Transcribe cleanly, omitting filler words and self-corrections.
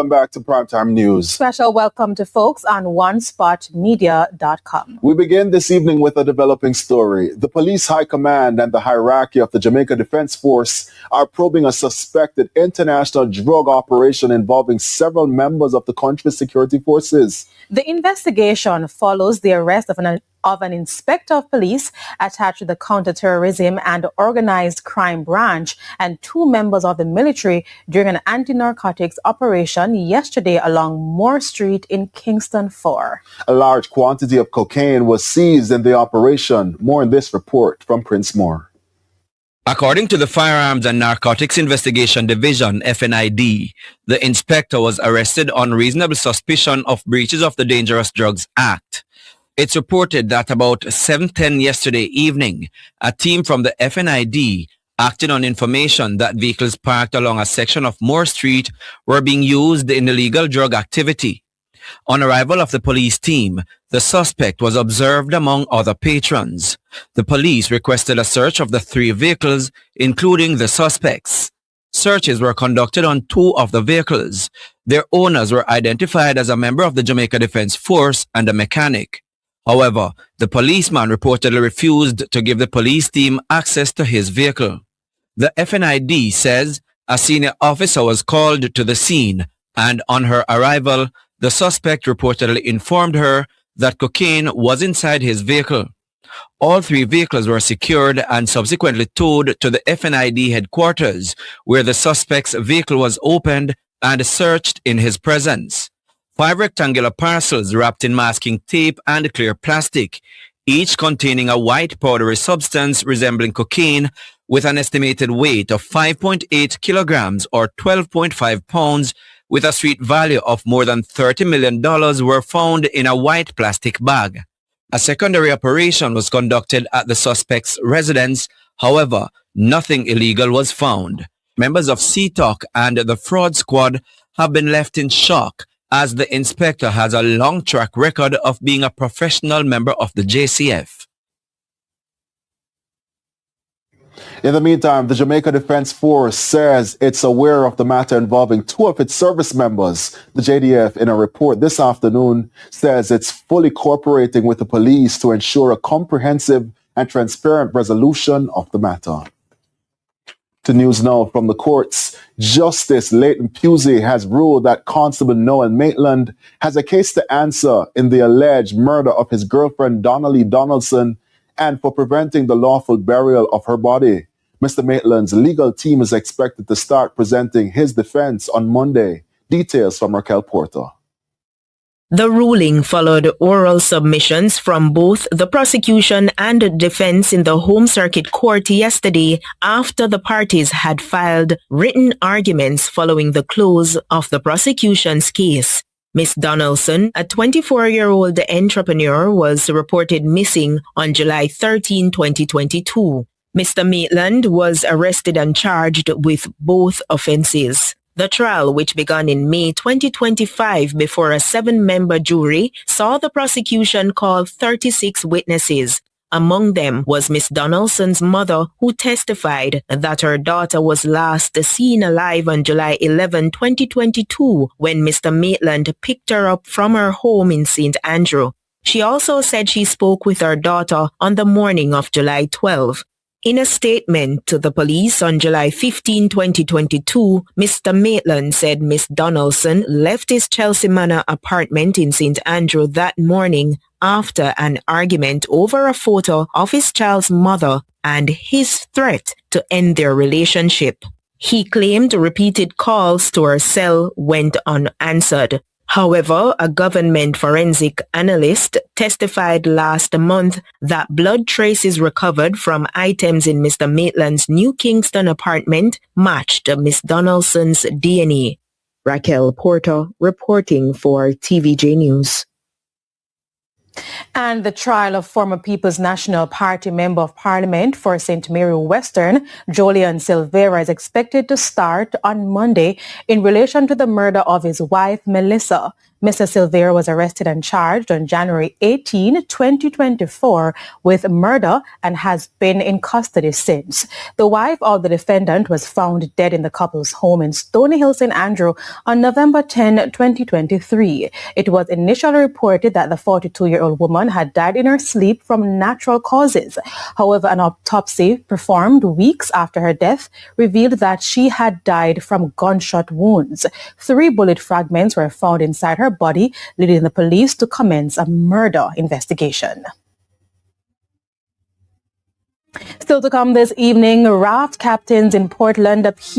Welcome back to Primetime News. Special welcome to folks on OneSpotMedia.com. We begin this evening with a developing story. The police high command and the hierarchy of the Jamaica Defense Force are probing a suspected international drug operation involving several members of the country's security forces. The investigation follows the arrest of an inspector of police attached to the counterterrorism and organized crime branch and 2 members of the military during an anti-narcotics operation yesterday along Moore Street in Kingston 4. A large quantity of cocaine was seized in the operation. More in this report from Prince Moore. According to the Firearms and Narcotics Investigation Division, FNID, the inspector was arrested on reasonable suspicion of breaches of the Dangerous Drugs Act. It's reported that about 7:10 yesterday evening, a team from the FNID acted on information that vehicles parked along a section of Moore Street were being used in illegal drug activity. On arrival of the police team, the suspect was observed among other patrons. The police requested a search of the 3 vehicles, including the suspects. Searches were conducted on 2 of the vehicles. Their owners were identified as a member of the Jamaica Defense Force and a mechanic. However, the policeman reportedly refused to give the police team access to his vehicle. The FNID says a senior officer was called to the scene, and on her arrival, the suspect reportedly informed her that cocaine was inside his vehicle. All 3 vehicles were secured and subsequently towed to the FNID headquarters, where the suspect's vehicle was opened and searched in his presence. 5 rectangular parcels wrapped in masking tape and clear plastic, each containing a white powdery substance resembling cocaine with an estimated weight of 5.8 kilograms or 12.5 pounds with a street value of more than $30 million were found in a white plastic bag. A secondary operation was conducted at the suspect's residence. However, nothing illegal was found. Members of CTOC and the fraud squad have been left in shock as the inspector has a long track record of being a professional member of the JCF. In the meantime, the Jamaica Defense Force says it's aware of the matter involving 2 of its service members. The JDF, in a report this afternoon, says it's fully cooperating with the police to ensure a comprehensive and transparent resolution of the matter. To news now from the courts. Justice Leighton Pusey has ruled that Constable Noel Maitland has a case to answer in the alleged murder of his girlfriend Donnelly Donaldson and for preventing the lawful burial of her body. Mr. Maitland's legal team is expected to start presenting his defense on Monday. Details from Raquel Porter. The ruling followed oral submissions from both the prosecution and defense in the Home Circuit Court yesterday after the parties had filed written arguments following the close of the prosecution's case. Miss Donaldson, a 24-year-old entrepreneur, was reported missing on July 13, 2022. Mr. Maitland was arrested and charged with both offenses. The trial, which began in May 2025 before a 7-member jury, saw the prosecution call 36 witnesses. Among them was Miss Donaldson's mother, who testified that her daughter was last seen alive on July 11, 2022, when Mr. Maitland picked her up from her home in St. Andrew. She also said she spoke with her daughter on the morning of July 12. In a statement to the police on July 15, 2022, Mr. Maitland said Miss Donaldson left his Chelsea Manor apartment in St. Andrew that morning after an argument over a photo of his child's mother and his threat to end their relationship. He claimed repeated calls to her cell went unanswered. However, a government forensic analyst testified last month that blood traces recovered from items in Mr. Maitland's New Kingston apartment matched Miss Donaldson's DNA. Raquel Porter reporting for TVJ News. And the trial of former People's National Party Member of Parliament for St. Mary Western, Jolian Silvera, is expected to start on Monday in relation to the murder of his wife, Melissa. Mr. Silveira was arrested and charged on January 18, 2024 with murder and has been in custody since. The wife of the defendant was found dead in the couple's home in Stony Hill, St. Andrew on November 10, 2023. It was initially reported that the 42-year-old woman had died in her sleep from natural causes. However, an autopsy performed weeks after her death revealed that she had died from gunshot wounds. 3 bullet fragments were found inside her body, leading the police to commence a murder investigation. Still to come this evening, raft captains in Portland appeal